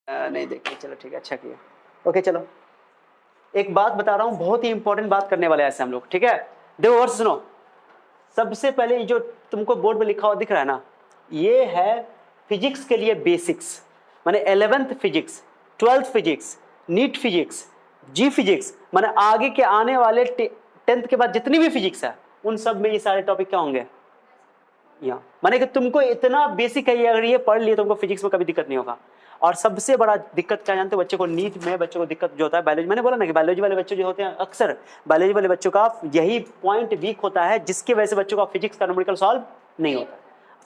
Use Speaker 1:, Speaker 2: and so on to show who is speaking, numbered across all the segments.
Speaker 1: नहीं देखिए, चलो ठीक है, अच्छा किया। ओके चलो, एक बात बता रहा हूँ, बहुत ही इंपॉर्टेंट बात करने वाले हैं ऐसे हम लोग, ठीक है। देखो वर्ष सुनो, सबसे पहले जो तुमको बोर्ड में लिखा हुआ दिख रहा है ना, ये है फिजिक्स के लिए बेसिक्स, माने 11th physics, 12th physics, NEET physics, JEE physics, माने आगे के आने वाले 10th के बाद जितनी भी फिजिक्स है उन सब में ये सारे टॉपिक क्या होंगे, यहाँ माने कि तुमको इतना बेसिक है ये, अगर ये पढ़ लिए तुमको फिजिक्स में कभी दिक्कत नहीं होगा। और सबसे बड़ा दिक्कत क्या जानते हो बच्चे को, नीट में बच्चों को दिक्कत जो होता है बायोलॉजी, मैंने बोला ना कि बायोलॉजी वाले बच्चे जो होते हैं, अक्सर बायोलॉजी वाले बच्चों का यही पॉइंट वीक होता है, जिसकी वजह से बच्चों का फिजिक्स का न्यूमेरिकल सॉल्व नहीं होता,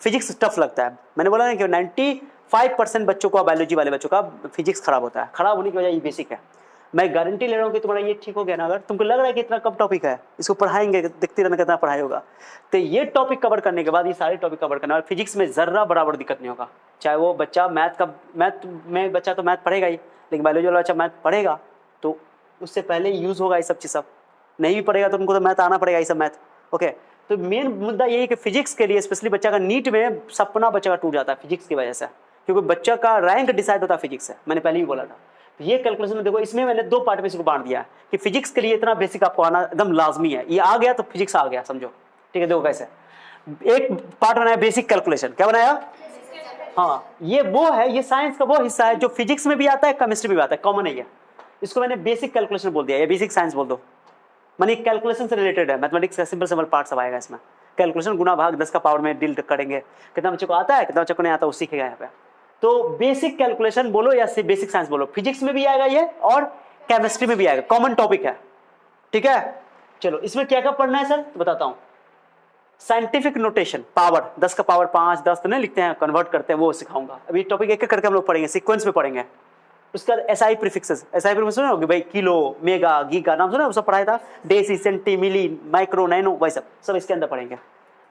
Speaker 1: फिजिक्स टफ लगता है। मैंने बोला ना कि 95% बच्चों को, बायोलॉजी वाले बच्चों का फिजिक्स खराब होता है। खराब होने की वजह ये बेसिक है। मैं गारंटी ले रहा हूँ कि तुम्हारा ये ठीक हो गया ना। अगर तुमको लग रहा है कि इतना कम टॉपिक है, इसको पढ़ाएंगे, देखते रहना कितना पढ़ाई होगा, तो ये टॉपिक कवर करने के बाद ये सारे टॉपिक कवर करना, और फिजिक्स में जर्रा बराबर दिक्कत नहीं होगा। चाहे वो बच्चा मैथ में बच्चा तो मैथ पढ़ेगा ही, लेकिन बायोलॉजी वाला बच्चा मैथ पढ़ेगा तो उससे पहले यूज होगा ये सब चीज़। सब नहीं भी पढ़ेगा तो उनको तो मैथ आना पड़ेगा, ये सब मैथ। ओके, तो मेन मुद्दा यही है कि फिजिक्स के लिए स्पेशली बच्चा का नीट में सपना बच्चा का टूट जाता है फिजिक्स की वजह से, क्योंकि बच्चा का रैंक डिसाइड होता है फिजिक्स से। मैंने पहले भी बोला था। तो ये कैलकुलेशन में देखो, इसमें मैंने 2 पार्ट में इसको बांट दिया है कि फिजिक्स के लिए इतना बेसिक आपको आना एकदम लाजमी है। ये आ गया तो फिजिक्स आ गया, समझो, ठीक है। देखो कैसे, एक पार्ट बनाया बेसिक कैलकुलेशन, क्या बनाया, हाँ, ये वो है, ये साइंस का वो हिस्सा है जो फिजिक्स में भी आता है, केमिस्ट्री में भी आता है, कॉमन है ये। इसको मैंने बेसिक कैलकुलेशन बोल दिया, ये बेसिक साइंस बोल दो, मानी कैलकुलेशन से रिलेटेड है, मैथमेटिक्स का सिंपल पार्ट सब आएगा इसमें। कैलकुलेशन गुना भाग 10 का पावर में डील करेंगे, कितना बच्चों को आता है, कितना बच्चों को नहीं आता, वो सीखेगा यहाँ पे। तो बेसिक कैलकुलेशन बोलो या बेसिक साइंस बोलो, फिजिक्स में भी आएगा ये और केमिस्ट्री में भी आएगा, कॉमन टॉपिक है, ठीक है। चलो, इसमें क्या क्या पढ़ना है सर, तो बताता हूँ। साइंटिफिक नोटेशन, पावर 10 का पावर 5 10 तो नहीं लिखते हैं, कन्वर्ट करते हैं, वो सिखाऊंगा। अभी टॉपिक एक एक करके हम लोग पढ़ेंगे, सीक्वेंस में पढ़ेंगे। उसका एसआई प्रीफिक्सेस, एसआई प्रीफिक्स सुना होगा भाई, किलो, मेगा, गीगा, नाम सुना, वो सब पढ़ाया था, डेसी, सेंटी, मिली, माइक्रो, नैनो, वही सब इसके अंदर पढ़ेंगे।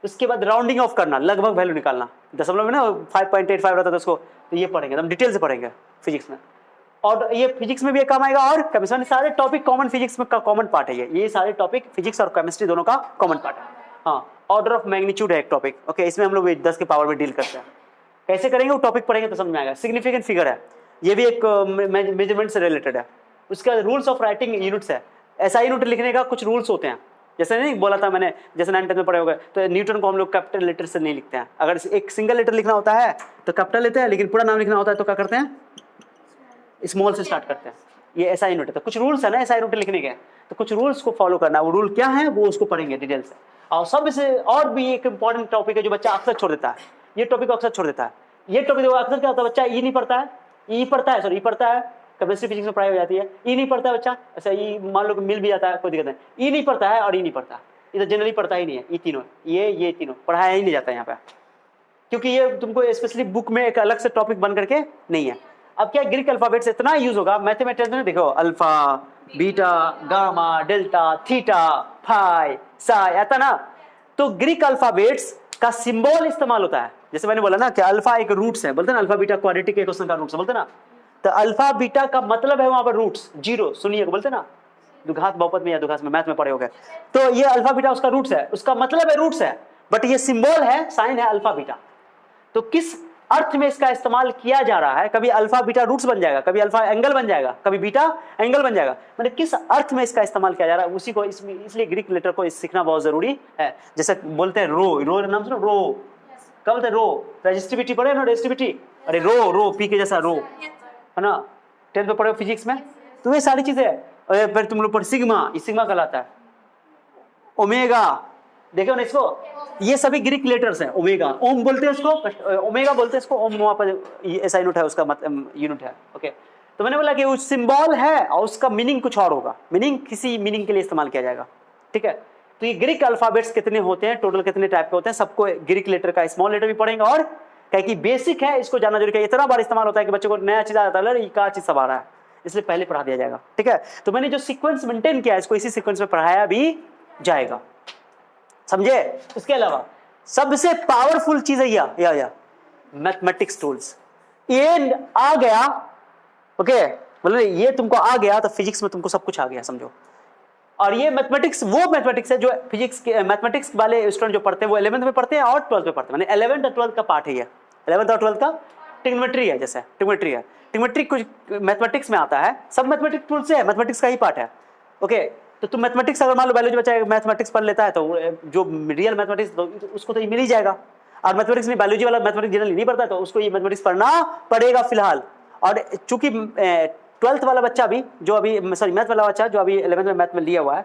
Speaker 1: उसके बाद राउंडिंग ऑफ करना, लगभग वैल्यू निकालना, दशमलव में ना 5.85 रहता था उसको, तो ये पढ़ेंगे, एकदम डिटेल से पढ़ेंगे फिजिक्स में। और ये फिजिक्स में भी काम आएगा, और केमिस्ट्री, सारे टॉपिक कॉमन फिजिक्स में का कॉमन पार्ट है ये सारे टॉपिक फिजिक्स और केमिस्ट्री दोनों का कॉमन पार्ट है। हाँ, ऑर्डर ऑफ मैग्नीट्यूड है एक टॉपिक, ओके, इसमें हम लोग 10 के पावर में डील करते हैं। कैसे करेंगे वो टॉपिक पढ़ेंगे तो समझ में आएगा। सिग्निफिकेंट फिगर है, ये भी एक मेजरमेंट से रिलेटेड है। उसका रूल्स ऑफ राइटिंग यूनिट्स है, ऐसा यूनिट लिखने का कुछ रूल्स होते हैं, जैसे नहीं बोला था मैंने, जैसे 9th में पढ़े होंगे, तो न्यूटन को हम लोग कैपिटल लेटर से नहीं लिखते हैं। अगर एक सिंगल लेटर लिखना होता है तो कैपिटल लेते हैं, लेकिन पूरा नाम लिखना होता है तो क्या करते हैं, स्मॉल से स्टार्ट करते हैं। ये ऐसा यूनिट है, तो कुछ रूल्स है ना ऐसा यूनिट लिखने के, तो कुछ रूल्स को फॉलो करना। वो रूल क्या है वो उसको पढ़ेंगे डिटेल से। और सबसे और भी एक इंपॉर्टेंट टॉपिक है जो बच्चा अक्सर छोड़ देता है, ये टॉपिक अक्सर छोड़ देता है। ये टॉपिक अक्सर क्या होता है, बच्चा ई नहीं पढ़ता है, ई पढ़ता है, सॉरी ई पढ़ता है, केमिस्ट्री फिजिक्स में पढ़ाई हो जाती है, ई नहीं पढ़ता है बच्चा, ऐसा ई मान लो मिल भी जाता है, कोई दिक्कत नहीं, ई नहीं पढ़ता है और ई नहीं पढ़ता है, ये तो जनरली पढ़ता ही नहीं है। ई तीनों, ये तीनों पढ़ाया ही नहीं जाता है यहाँ पे, क्योंकि ये तुमको स्पेशली बुक में एक अलग से टॉपिक बन करके नहीं है। अब क्या, ग्रीक अल्फाबेट से इतना यूज होगा मैथमेटिक्स में, देखो alpha, beta, gamma, delta, theta, phi, psi, आता ना। तो ग्रीक अल्फाबेट्स का सिंबल इस्तेमाल होता है, जैसे मैंने बोला ना कि अल्फा एक रूट्स है, बोलते ना अल्फा बीटा क्वाड्रेटिक इक्वेशन का रूट्स है, बोलते ना। तो अल्फा बीटा का मतलब है वहां पर रूट्स, जीरो, सुनिए बोलते ना, द्विघात बहुपद में या द्विघात में मैथ में पढ़े होंगे। तो ये अल्फा बीटा उसका रूट्स है, उसका मतलब है रूट्स है, बट ये सिंबल है, साइन है अल्फा बीटा। तो किस अर्थ में इसका इस्तेमाल किया जा रहा है, कभी अल्फा बीटा रूट्स बन जाएगा, कभी अल्फा एंगल बन जाएगा, कभी बीटा एंगल बन जाएगा, मतलब किस अर्थ में इसका इस्तेमाल किया जा रहा है उसी को, इसलिए ग्रीक लेटर को सीखना बहुत जरूरी है। जैसे बोलते हैं रो नाम सुनो, रो क्या बोलते हैं, रो रेजिस्टिविटी पढ़े ना, रेजिस्टिविटी, अरे रो पी के जैसा रो, है ना, 10th में पढ़े फिजिक्स में। तो ये सारी चीजें, फिर तुम लोग पर सिग्मा, ये सिग्मा कहलाता है, ओमेगा, देखो ना इसको, ये सभी ग्रीक लेटर्स हैं। ओमेगा, ओम बोलते हैं उसको, ओमेगा बोलते हैं इसको, ओम वहां पर ऐसा यूनिट है, उसका मतलब यूनिट है, ओके। तो मैंने बोला कि वो सिंबल है और उसका मीनिंग कुछ और होगा, मीनिंग किसी मीनिंग के लिए इस्तेमाल किया जाएगा, ठीक है। तो ये ग्रीक अल्फाबेट्स कितने होते हैं, टोटल कितने टाइप के होते हैं, सबको ग्रीक लेटर का स्मॉल लेटर भी पढ़ेंगे, और क्या कि बेसिक है, इसको जानना जरूरी है। इतना बार इस्तेमाल होता है कि बच्चों को नया चीज आ जाता है, ये क्या चीज सब आ रहा है, इसलिए पहले पढ़ा दिया जाएगा, ठीक है। तो मैंने जो सीक्वेंस मेंटेन किया है, इसको इसी सीक्वेंस में पढ़ाया भी जाएगा, समझे। इसके अलावा सबसे पावरफुल चीज है या मैथमेटिक्स टूल्स, ये आ गया, ओके, बोले ये तुमको आ गया तो फिजिक्स में तुमको सब कुछ आ गया, समझो। और ये मैथमेटिक्स वो मैथमेटिक्स है जो फिजिक्स के मैथमेटिक्स वाले स्टूडेंट जो पढ़ते हैं वो 11th में पढ़ते हैं और 12th में पढ़ते हैं, माने 11th और 12th का पार्ट है ये, 11th और 12th का ट्रिग्नोमेट्री है, जैसे ट्रिग्नोमेट्री है, ट्रिग्नोमेट्री कुछ मैथमेटिक्स में आता है, सब मैथमेटिक्स टूल से है, मैथमेटिक्स का ही पार्ट है। ओके, तो तुम मैथमेटिक्स अगर मान लो बायोलॉजी बच्चा मैथमेटिक्स पढ़ लेता है तो जो रियल मैथमेटिक्स उसको तो ये मिल ही जाएगा। और मैथमेटिक्स में बायोलॉजी वाला मैथमेटिक्स जनरली नहीं पढ़ता है तो उसको ये मैथमेटिक्स पढ़ना पड़ेगा फिलहाल। और चूंकि 12th वाला बच्चा भी जो अभी सॉरी मैथ वाला बच्चा जो अभी 11th में मैथ में लिया हुआ है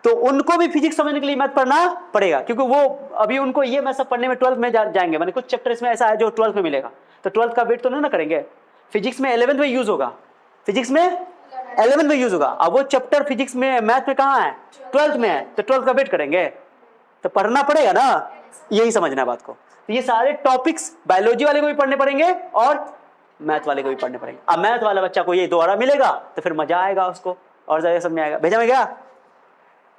Speaker 1: तो उनको भी फिजिक्स समझने के लिए मैथ पढ़ना पड़ेगा, क्योंकि वो अभी उनको ये मैथ सब पढ़ने में 12th में जाएंगे, माने कुछ चैप्टर इसमें ऐसा है जो 12th में मिलेगा, तो 12th का वेट तो नहीं ना करेंगे। फिजिक्स में 11th में यूज होगा, फिजिक्स में 11th में यूज होगा, अब वो चैप्टर फिजिक्स में मैथ में कहाँ है, 12th में है, तो 12th का वेट करेंगे, तो पढ़ना पड़ेगा ना, यही समझना है बात को। तो ये सारे टॉपिक्स बायोलॉजी वाले को भी पढ़ने पड़ेंगे और मैथ वाले को भी पढ़ने पड़ेंगे। अब मैथ वाला बच्चा को ये दोबारा मिलेगा तो फिर मजा आएगा उसको और ज्यादा समझ में आएगा। भेजा में क्या,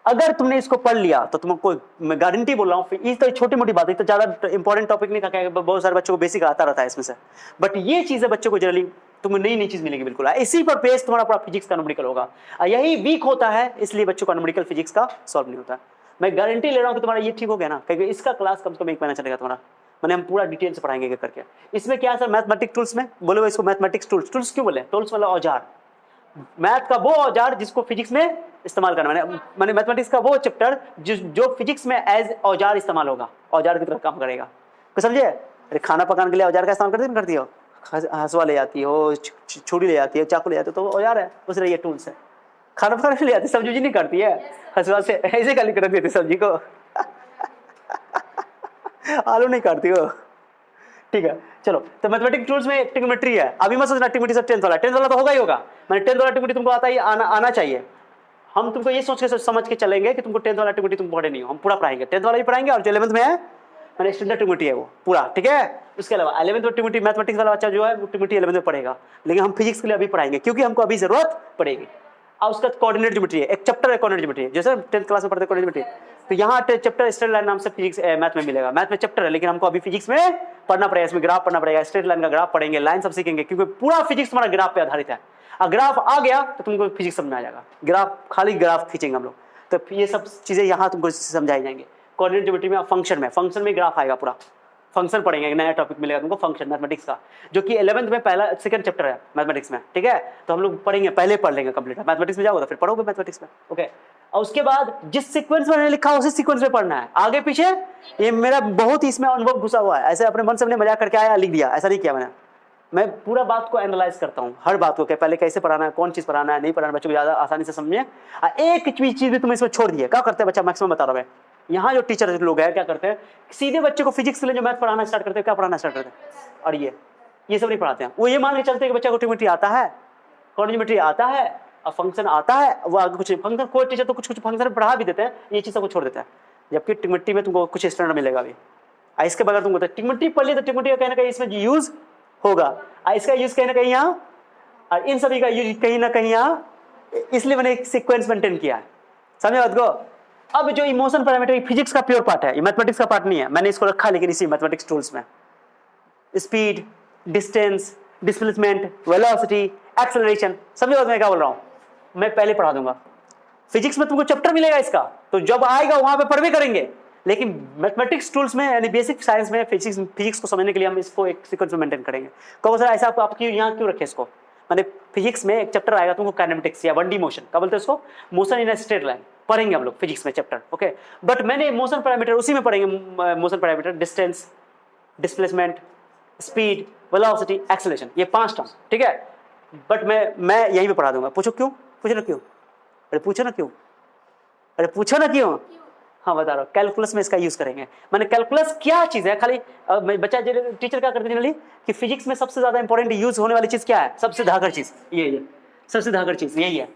Speaker 1: अगर तुमने इसको पढ़ लिया तो तुमको मैं गारंटी बोल रहा हूँ, ये तो छोटी मोटी बात है, तो ज्यादा इंपॉर्टेंट टॉपिक नहीं था, बहुत सारे बच्चों को बेसिक आता रहता है इसमें से, बट ये चीजें बच्चों को जनरली तुम्हें नई नई चीज मिलेगी बिल्कुल, इसी पर बेस तुम्हारा पूरा फिजिक्स का न्यूमेरिकल होगा। यही वीक होता है इसलिए बच्चों का न्यूमेरिकल फिजिक्स का सॉल्व नहीं होता। मैं गारंटी ले रहा हूँ कि तुम्हारा ये ठीक हो गया ना, क्योंकि इसका क्लास कम से कम 1 महीना चलेगा तुम्हारा, मैंने हम पूरा डिटेल से पढ़ाएंगे करके। इसमें क्या है सर, मैथमेटिक्स टूल्स में बोले इसको मैथमेटिक्स टूल्स, टूल्स क्यों बोले, टूल्स मतलब औजार, मैथ का वो औजार जिसको फिजिक्स में इस्तेमाल करना, मैंने मैथमेटिक्स का वो चैप्टर जो फिजिक्स में एज औजार इस्तेमाल होगा, औजार की तरह काम करेगा। कुछ समझे, अरे खाना पकाने के लिए औजार का इस्तेमाल करती हो, हंसुआ ले जाती हो, छुरी ले जाती है, चाकू ले जाती है, तो औजार है, उस ये टूल्स है। खाना पकाने के लिए आती, सब्जी नहीं करती है हंसुआ से, ऐसे गाली कर देती सब्जी को आलू नहीं काटती हो, ठीक है। चलो, तो मैथमेटिक्स टूल्स में ट्रिग्नोमेट्री है, अभी मत सोचना ट्रिग्नोमेट्री से 10th वाला, 10th वाला तो होगा ही होगा, मैंने 10th वाला ट्रिग्नोमेट्री तुमको आता ही आना चाहिए। हम तुमको ये सोच के समझ के चलेंगे कि तुमको 10th वाला ट्रिग्नोमेट्री तुम पढ़े नहीं हो, हम पूरा पढ़ाएंगे, 10th वाला भी पढ़ाएंगे और जो 11th में है मैंने स्टैंडर्ड ट्रिग्नोमेट्री है वो पूरा, ठीक है। उसके अलावा 11th में ट्रिग्नोमेट्री मैथमेटिक्स वाला बच्चा जो है वो ट्रिग्नोमेट्री 11th में पढ़ेगा, लेकिन हम फिजिक्स के लिए अभी पढ़ाएंगे क्योंकि हमको अभी जरूरत पड़ेगी। और उसका कोऑर्डिनेट ज्योमेट्री है, एक चैप्टर है कोऑर्डिनेट ज्योमेट्री, जैसे 10th क्लास में पढ़ते कोऑर्डिनेट ज्योमेट्री, तो यहाँ चैप्टर स्ट्रेट लाइन नाम से फिजिक्स मैथ में मिलेगा, मैथ में चैप्टर है, लेकिन हमको अभी फिजिक्स में पढ़ना पड़ेगा, इसमें ग्राफ पढ़ना पड़ेगा, स्ट्रेट लाइन का ग्राफ पढ़ेंगे, लाइन सब सीखेंगे, क्योंकि पूरा फिजिक्स तुम्हारा ग्राफ पे आधारित है। और ग्राफ आ गया तो तुमको फिजिक्स समझ में आ जाएगा, ग्राफ खाली ग्राफ खींचेंगे हम लोग, तो ये सब चीजें यहाँ तुमको समझाई जाएंगे। कोऑर्डिनेट ज्योमेट्री में फंक्शन में ग्राफ आएगा, पूरा फंक्शन पढ़ेंगे, एक नया टॉपिक मिलेगा तुमको फंक्शन मैथमेटिक्स का, जो कि 11th में पहला सेकंड चैप्टर है मैथमेटिक्स में, ठीक है। तो हम लोग पढ़ेंगे, पहले पढ़ लेंगे कंप्लीट, मैथमेटिक्स में जाओगे तो फिर पढ़ोगे मैथमेटिक्स में, ओके। और उसके बाद जिस सीक्वेंस में मैंने लिखा उसी सीक्वेंस में पढ़ना है, आगे पीछे ये मेरा बहुत ही इसमें अनुभव घुसा हुआ है, ऐसे अपने मन से मैंने मजाक करके आया लिख दिया, ऐसा नहीं किया मैंने, मैं पूरा बात को एनालाइज करता हूँ, हर बात को, पहले कैसे पढ़ाना है, कौन चीज पढ़ाना है, नहीं पढ़ाना, बच्चों को ज्यादा आसानी से समझे। एक चीज भी तुम इसमें छोड़ दिए, क्या करते हैं बच्चा, मैक्सिमम बता रहा है, यहाँ जो टीचर लोग हैं क्या करते हैं, सीधे बच्चे को फिजिक्स के लिए जो मैथ पढ़ाना स्टार्ट करते हैं, क्या पढ़ाना स्टार्ट करते हैं, और ये सब नहीं पढ़ाते हैं, वो ये मान के चलते हैं कि बच्चा को ट्रिग्नोमेट्री आता है, कोऑर्डिनेट आता है और फंक्शन आता है, वो आगे कुछ फंक्शन, कोई टीचर तो कुछ फंक्शन पढ़ा भी देते हैं, ये चीज़ को छोड़ देता है, जबकि ट्रिग्नोमेट्री में तुमको कुछ स्टैंडर्ड मिलेगा अभी। इसके बगैर तुमको ट्रिग्नोमेट्री पढ़ लिया तो ट्रिग्नोमेट्री का कहीं ना कहीं इसमें यूज होगा, इसका यूज कहीं ना कहीं यहाँ, और इन सभी का यूज कहीं ना कहीं यहाँ, इसलिए मैंने एक सीक्वेंस मेंटेन किया है, समझे बात को। अब जो इमोशन पैरामीटर फिजिक्स का प्योर पार्ट है, ये मैथमेटिक्स का पार्ट नहीं है, मैंने इसको रखा लेकिन इसी मैथमेटिक्स टूल्स में, speed, distance, displacement, velocity, acceleration, समझे बात मैं क्या बोल रहा हूँ, मैं पहले पढ़ा दूंगा। फिजिक्स में तुमको चैप्टर मिलेगा इसका, तो जब आएगा वहां पे पढ़ भी करेंगे, लेकिन मैथमेटिक्स टूल्स में यानी बेसिक साइंस में फिजिक्स को समझने के लिए हम इसको एक सीक्वेंस में मेंटेन करेंगे। कहो सर ऐसा आप यहाँ क्यों रखे इसको, मैंने फिजिक्स में एक चैप्टर आएगा तुमको काइनेमेटिक्स या 1D मोशन, क्या बोलते हैं उसको, मोशन इन स्ट्रेट लाइन, पढ़ेंगे हम लोग फिजिक्स में चैप्टर, ओके। बट मैंने मोशन पैरामीटर उसी में पढ़ेंगे, motion parameter, distance, displacement, speed, velocity, acceleration, ये 5 टर्म, ठीक है। बट मैं यहीं पे पढ़ा दूंगा। पूछो क्यों, पूछो ना क्यों, अरे पूछो ना क्यों, अरे पूछो ना क्यों, हाँ बता रहा हूँ, कैलकुलस में इसका यूज करेंगे। मैंने कैलकुलस क्या चीज है, खाली बच्चा टीचर क्या करते हैं कि फिजिक्स में सबसे ज्यादा इंपॉर्टेंट यूज होने वाली चीज क्या है, सबसे धाकर चीज ये सबसे धाकर चीज यही है।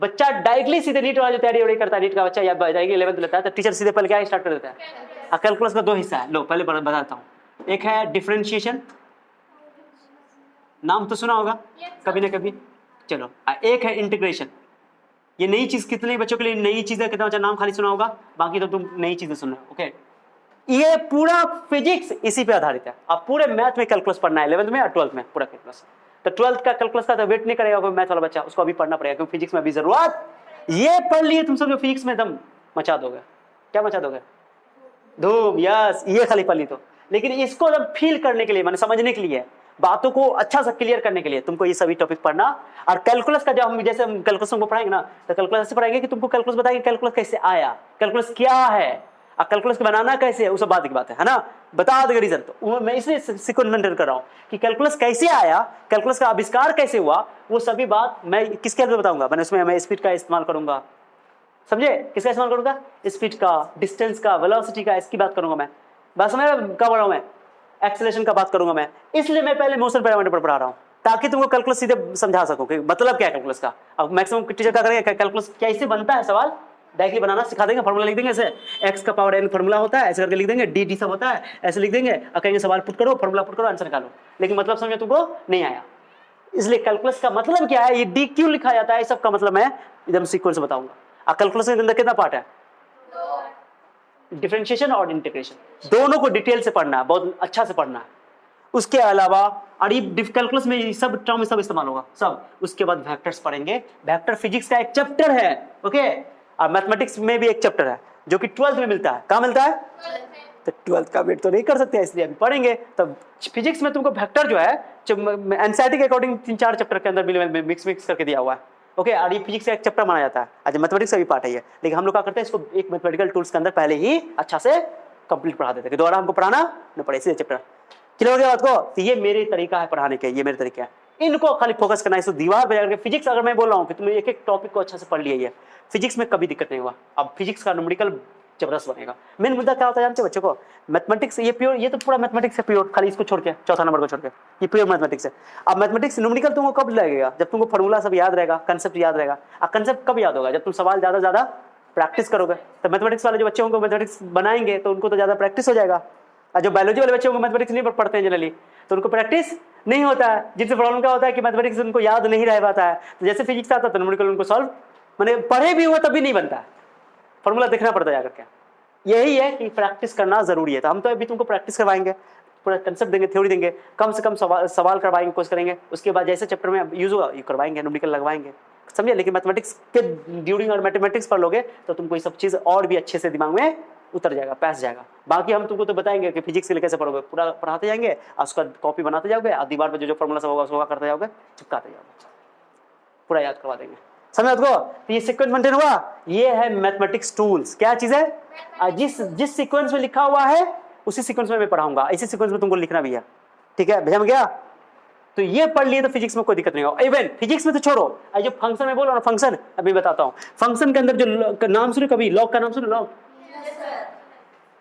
Speaker 1: बच्चा डायरेक्टली सीधे नीट वाला जो तैयारी करता है, नीट का बच्चा या डायरेक्टली 11th लेता है, तो टीचर सीधे पहले क्या स्टार्ट कर देता है। कैलकुलस का 2 हिस्सा है, लो पहले बताता हूँ। एक है डिफरेंशिएशन, नाम तो सुना होगा कभी ना कभी, चलो। एक है इंटीग्रेशन, ये नई चीज, कितने बच्चों के लिए नई चीज है, कितना बच्चा नाम खाली सुना होगा, बाकी तो तुम नई चीजें सुन रहे हो, ओके। ये पूरा फिजिक्स इसी पे आधारित है। आप पूरे मैथ में कैलकुलस पढ़ना है 11th में और 12th में पूरा कैलकुलस, तो 12th का कैलकुलस का तो वेट नहीं करेगा कोई मैथ वाला बच्चा, उसको अभी पढ़ना पड़ेगा, क्योंकि फिजिक्स में अभी जरूरत, ये पढ़ लिए तुम सब जो फिजिक्स में दम मचा दोगे, क्या मचा दोगे, धूम, यस, ये खाली पढ़ ली तो। लेकिन इसको जब फील करने के लिए, मैंने समझने के लिए, बातों को अच्छा सा क्लियर करने के लिए तुमको ये सभी टॉपिक पढ़ना। और कैलकुलस का जब हम जैसे हम कैलकुलस को पढ़ाएंगे ना, तो कैलकुलस ऐसे पढ़ाएंगे कि तुमको कैलकुलस बताएंगे कैलकुलस कैसे आया, कैलकुलस क्या है, और कैलकुलस को बनाना कैसे है, वो सब बात की बात है ना, बता देगा रीजन। तो मैं इसलिए सीक्वेंस मेंटेन कर रहा हूँ कि कैलकुलस कैसे आया, कैलकुलस का आविष्कार कैसे हुआ, वो सभी बात मैं किसके अंदर बताऊंगा। मैंने उसमें मैं स्पीड का इस्तेमाल करूंगा, समझे, किसका इस्तेमाल करूंगा, स्पीड का, डिस्टेंस का, वेलोसिटी का, इसकी बात करूंगा मैं। बस मैं कब पढ़ रहा हूं मैं, एक्सेलरेशन का बात करूंगा मैं। इसलिए मैं पहले मोशन पैरामीटर पर पढ़ा रहा हूं ताकि तुमको कैलकुलस सीधे समझा सकूं कि मतलब क्या है कैलकुलस का। अब मैक्सिमम टीचर क्या करेंगे, कैलकुलस कैसे बनता है सवाल डायरेक्टली बनाना सिखा देंगे, फॉर्मूला लिख देंगे ऐसे, x का पावर n फॉर्मूला होता है ऐसे करके लिख देंगे, dt सब होता है ऐसे लिख देंगे, और कहेंगे सवाल पुट करो, फॉर्मूला पुट करो, आंसर निकालो। लेकिन मतलब समझो तुमको नहीं आया। इसलिए कैलकुलस का मतलब क्या है, ये डी क्यों लिखा जाता है, सबका मतलब मैं एकदम सीक्वेंस बताऊंगा। और कैलकुलस के अंदर कितना पार्ट है, डिफरेंशिएशन और इंटीग्रेशन, दोनों को डिटेल से पढ़ना है, बहुत अच्छा से पढ़ना है। उसके अलावा और ये कैलकुलस में सब टर्म सब इस्तेमाल होगा सब। उसके बाद वेक्टर्स पढ़ेंगे, वेक्टर फिजिक्स का एक चैप्टर है, ओके। और मैथमेटिक्स में भी एक चैप्टर है जो कि 12th में मिलता है। कहाँ मिलता है, तो 12th का वेट तो नहीं कर सकते, इसलिए अभी पढ़ेंगे। तब फिजिक्स में तुमको वेक्टर जो है एनसीईआरटी के अकॉर्डिंग 3-4 चैप्टर के अंदर मिक्स करके दिया हुआ है, ओके। और ये फिजिक्स का एक चैप्टर माना जाता है, आज मैथमेटिक्स का भी पार्ट है ये। लेकिन हम लोग क्या करते हैं, इसको एक मैथमेटिकल टूल्स के अंदर पहले ही अच्छा से कंप्लीट पढ़ा देते हैं, दोबारा हमको पढ़ाना न पड़े, इसलिए चैप्टर क्लियर हो गया बात को। तो ये मेरे तरीका है पढ़ाने के, ये मेरे तरीका है, इनको खाली फोकस करना है। इसको दीवार पे जाकर फिजिक्स अगर मैं बोल रहा हूँ कि तुम एक एक टॉपिक को अच्छा से पढ़ लिया, फिजिक्स में कभी दिक्कत नहीं हुआ। अब फिजिक्स का न्यूमेरिकल जबरदस्त बनेगा। मेन मुद्दा क्या होता है जानते हो बच्चों को, मैथमेटिक्स ये प्योर, ये तो पूरा मैथमेटिक्स है प्योर, खाली इसको छोड़ के चौथा नंबर को छोड़ के ये प्योर मैथमेटिक्स है। अब मैथमेटिक्स न्यूमेरिकल तुमको कब लगेगा, जब तुमको फॉर्मूला सब याद रहेगा, कंसेप्ट याद रहेगा। अब कंसेप्ट कब याद होगा, जब तुम सवाल ज्यादा प्रैक्टिस करोगे। तो मैथमेटिक्स वाले जो बच्चे होंगे मैथमेटिक्स बनाएंगे तो उनको तो ज्यादा प्रैक्टिस हो जाएगा। और जो बायोलॉजी वाले बच्चे होंगे मैथमेटिक्स नहीं पढ़ते हैं जनरली, तो उनको प्रैक्टिस नहीं होता है, जिससे प्रॉब्लम क्या होता है कि मैथमेटिक्स उनको याद नहीं रह पाता है। तो जैसे फिजिक्स आता है तो न्यूमेरिकल उनको सॉल्व मैंने पढ़े भी हुआ तभी नहीं बनता है, फॉर्मूला देखना पड़ता है जाकर के। यही है कि प्रैक्टिस करना जरूरी है। तो हम तो अभी तुमको प्रैक्टिस करवाएंगे, पूरा कंसेप्ट देंगे, थ्योरी देंगे, कम से कम सवाल करवाएंगे, कोशिश करेंगे। उसके बाद जैसे चैप्टर में यूज होगा ये करवाएंगे, न्यूमेरिकल लगवाएंगे, समझे। लेकिन मैथमेटिक्स के ड्यूरिंग और मैथमेटिक्स पढ़ लोगे तो तुमको ये सब चीज और भी अच्छे से दिमाग में उतर जाएगा, पैस जाएगा। बाकी हम तुमको तो बताएंगे कि फिजिक्स के लिए कैसे पढ़ोगे, पूरा पढ़ाते जाएंगे और उसका कॉपी बनाते जाओगे और दीवार पे जो फॉर्मूला सब होगा उसको करते जाओगे, चिपकाते जाओगे, पूरा याद करवा देंगे, समझ को। तो ये सीक्वेंस मेंटेन हुआ, ये है मैथमेटिक्स टूल्स। क्या चीज है, जिस सीक्वेंस में लिखा हुआ है उसी सीक्वेंस में मैं पढ़ाऊंगा, इसी सीक्वेंस में तुमको लिखना भी है, ठीक है, भेजा में गया। तो ये पढ़ लिए तो फिजिक्स में कोई दिक्कत नहीं होगा। इवन फिजिक्स में तो छोड़ो, जो फंक्शन में बोलो ना, फंक्शन अभी बताता हूँ। फंक्शन के अंदर जो नाम सुने कभी, लॉग का नाम सुने, लॉग,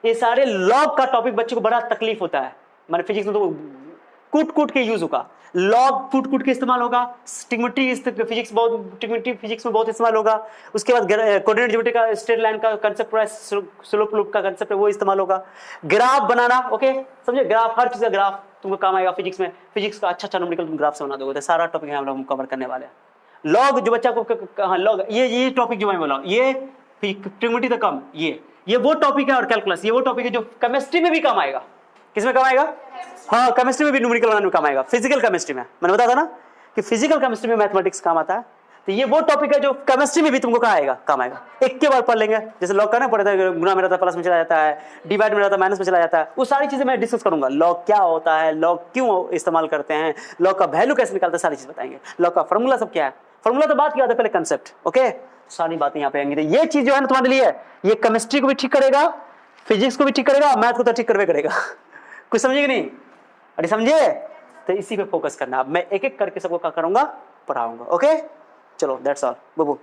Speaker 1: ये सारे लॉग का टॉपिक बच्चे को बड़ा तकलीफ होता है। मैंने फिजिक्स में तो कूट के यूज होगा, लॉग कूट के इस्तेमाल होगा। ट्रिग्नोमेट्री फिजिक्स में बहुत इस्तेमाल होगा। उसके बाद कोऑर्डिनेट ज्योमेट्री का स्ट्रेट लाइन का कांसेप्ट, स्लोप लूप का कांसेप्ट है, वो इस्तेमाल होगा। ग्राफ बनाना, ओके, समझे, ग्राफ, हर चीज का ग्राफ तुमको काम आएगा फिजिक्स में। फिजिक्स का अच्छा न्यूमेरिकल तुम ग्राफ से बना दोगे, तो सारा टॉपिक हम लोग कवर करने वाले हैं। लॉग जो बच्चा को, हाँ लॉग, ये टॉपिक जो मैं बोला, ये ट्रिग्नोमेट्री तो कम, ये वो टॉपिक है। और कैलकुलस ये वो टॉपिक है जो केमिस्ट्री में भी काम आएगा। किसमें काम आएगा, हाँ केमिस्ट्री में भी न्यूमेरिकल बनाने में काम आएगा। फिजिकल केमिस्ट्री में मैंने बताया था ना कि फिजिकल केमिस्ट्री में मैथमेटिक्स काम आता है। तो ये वो टॉपिक है जो केमिस्ट्री में भी तुमको कहाँ आएगा, काम आएगा। एक के बार पढ़ लेंगे, जैसे लॉग का ना पढ़े थे, गुणा में रहता है प्लस में चला जाता है, डिवाइड में रहता है माइनस में चला जाता है, वो सारी चीजें मैं डिस्कस करूंगा। लॉग क्या होता है, लॉग क्यों इस्तेमाल करते हैं, लॉग का वैल्यू कैसे निकालते हैं, सारी चीज बताएंगे। लॉग का फॉर्मूला सब क्या है, फॉर्मूला तो बात किया था पहले, कंसेप्ट, ओके, सारी बातें यहाँ पे आएंगी। तो ये चीज जो है ना तुम्हारे लिए, ये केमिस्ट्री को भी ठीक करेगा, फिजिक्स को भी ठीक करेगा, मैथ को तो ठीक करवे करेगा। कुछ समझे कि नहीं, अरे समझे। तो इसी पे फोकस करना। अब मैं एक एक करके सबको क्या करूंगा, पढ़ाऊंगा, ओके। चलो दैट्स ऑल, बुबू।